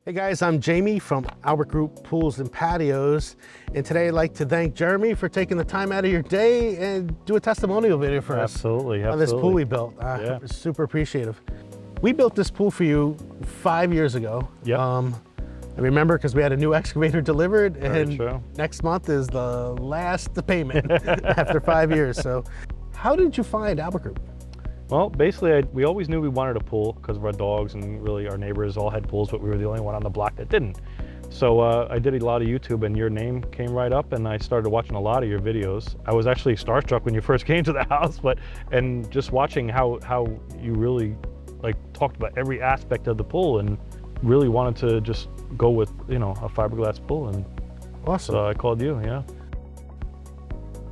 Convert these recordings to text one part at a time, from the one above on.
Hey guys, I'm Jamie from Albert Group Pools and Patios, and today I'd like to thank Jeremy for taking the time out of your day and do a testimonial video for us. Absolutely. On this pool we built. Yeah. Super appreciative. We built this pool for you 5 years ago. Yep. I remember because we had a new excavator delivered, Very and true. next month is the last payment after 5 years. So how did you find Albert Group? Well, basically, we always knew we wanted a pool because of our dogs, and really our neighbors all had pools, but we were the only one on the block that didn't. So I did a lot of YouTube, and your name came right up, and I started watching a lot of your videos. I was actually starstruck when you first came to the house, and just watching how you really talked about every aspect of the pool, and really wanted to just go with a fiberglass pool, and Awesome. so I called you. Yeah.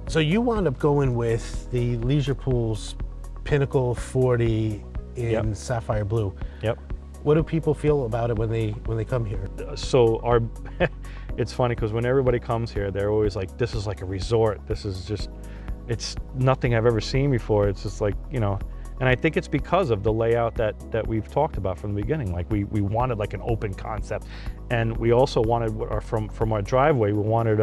So you wound up going with the Leisure Pools Pinnacle 40 in Yep. Sapphire Blue. Yep. What do people feel about it when they come here? So it's funny because when everybody comes here, they're always like, this is like a resort. This is just, it's nothing I've ever seen before. It's just like, and I think it's because of the layout that we've talked about from the beginning. Like we wanted like an open concept, and we also wanted from our driveway, we wanted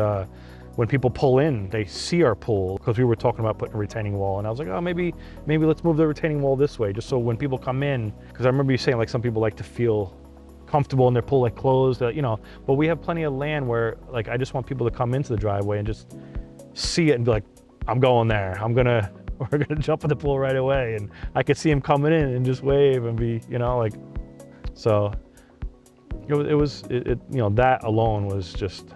when people pull in, they see our pool, because we were talking about putting a retaining wall, and I was like, oh, maybe let's move the retaining wall this way, just so when people come in, because I remember you saying like some people like to feel comfortable in their pool like closed, but we have plenty of land where like I just want people to come into the driveway and just see it and be like, I'm going there, we're gonna jump in the pool right away, and I could see him coming in and just wave and be, so it was that alone was just.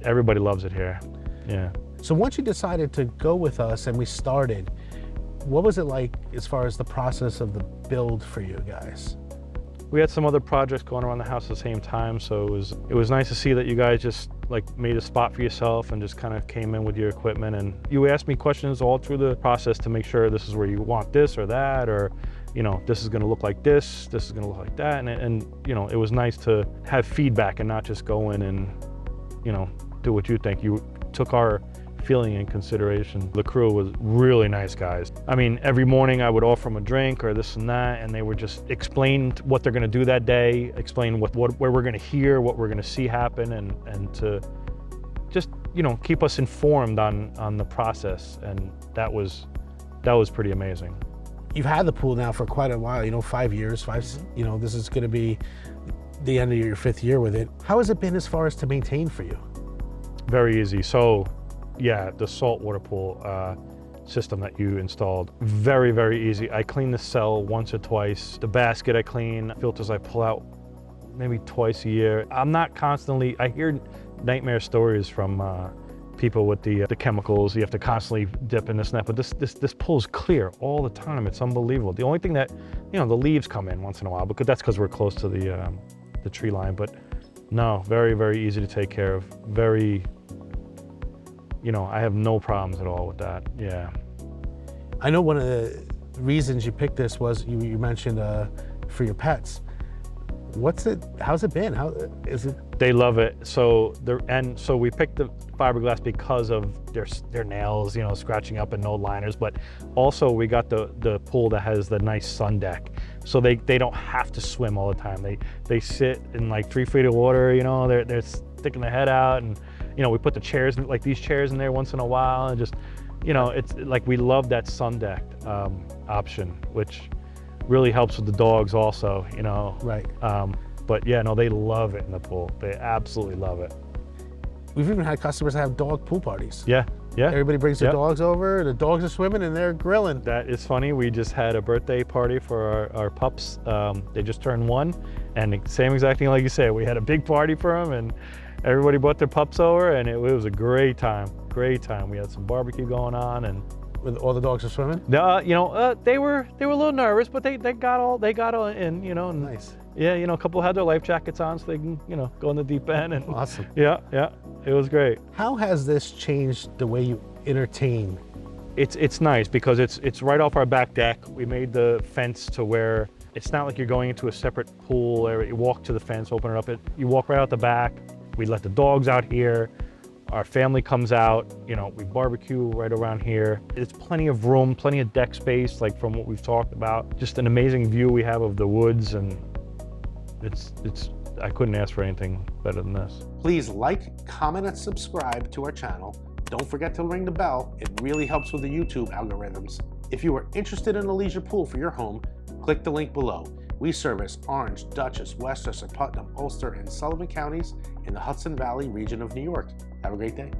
Everybody loves it here. Yeah. So once you decided to go with us and we started, what was it like as far as the process of the build for you guys? We had some other projects going around the house at the same time, so it was nice to see that you guys just made a spot for yourself and just kind of came in with your equipment, and you asked me questions all through the process to make sure this is where you want this or that, or this is going to look like this is going to look like that, and it was nice to have feedback and not just go in and do what you think. You took our feeling in consideration. The crew was really nice guys. I mean, every morning I would offer them a drink or this and that, and they would just explain what they're going to do that day, explain where we're going to hear, what we're going to see happen, and to just keep us informed on the process, and that was pretty amazing. You've had the pool now for quite a while, 5 years, this is going to be the end of your 5th year with it. How has it been as far as to maintain for you? Very easy. So yeah, the saltwater pool system that you installed, very, very easy. I clean the cell once or twice. The basket I clean, filters I pull out maybe twice a year. I'm not constantly, I hear nightmare stories from people with the chemicals. You have to constantly dip in this and that, but this pool is clear all the time. It's unbelievable. The only thing that, the leaves come in once in a while, that's because we're close to the tree line, but no, very, very easy to take care of. Very, I have no problems at all with that. Yeah. I know one of the reasons you picked this was you mentioned for your pets. How's it been? How is it? They love it. So we picked the fiberglass because of their nails, scratching up and no liners, but also we got the pool that has the nice sun deck. So they don't have to swim all the time. They sit in like 3 feet of water, they're sticking their head out, and we put the chairs, like these chairs in there once in a while, and just, it's like we love that sun deck option, which really helps with the dogs also, Right. But yeah, no, they love it in the pool. They absolutely love it. We've even had customers that have dog pool parties. Yeah, yeah. Everybody brings their dogs over, the dogs are swimming and they're grilling. That is funny. We just had a birthday party for our pups. They just turned 1, and the same exact thing like you said. We had a big party for them, and everybody brought their pups over, and it was a great time. Great time. We had some barbecue going on, and When all the dogs are swimming? they were a little nervous, but they got all in, and Nice. yeah, a couple had their life jackets on so they can, go in the deep end, and Awesome. yeah, it was great. How has this changed the way you entertain? It's nice because it's right off our back deck. We made the fence to where it's not like you're going into a separate pool area. You walk to the fence, open it up, you walk right out the back. We let the dogs out here. Our family comes out, we barbecue right around here. It's plenty of room, plenty of deck space, like from what we've talked about. Just an amazing view we have of the woods, and I couldn't ask for anything better than this. Please like, comment, and subscribe to our channel. Don't forget to ring the bell. It really helps with the YouTube algorithms. If you are interested in a leisure pool for your home, click the link below. We service Orange, Dutchess, Westchester, Putnam, Ulster, and Sullivan counties in the Hudson Valley region of New York. Have a great day.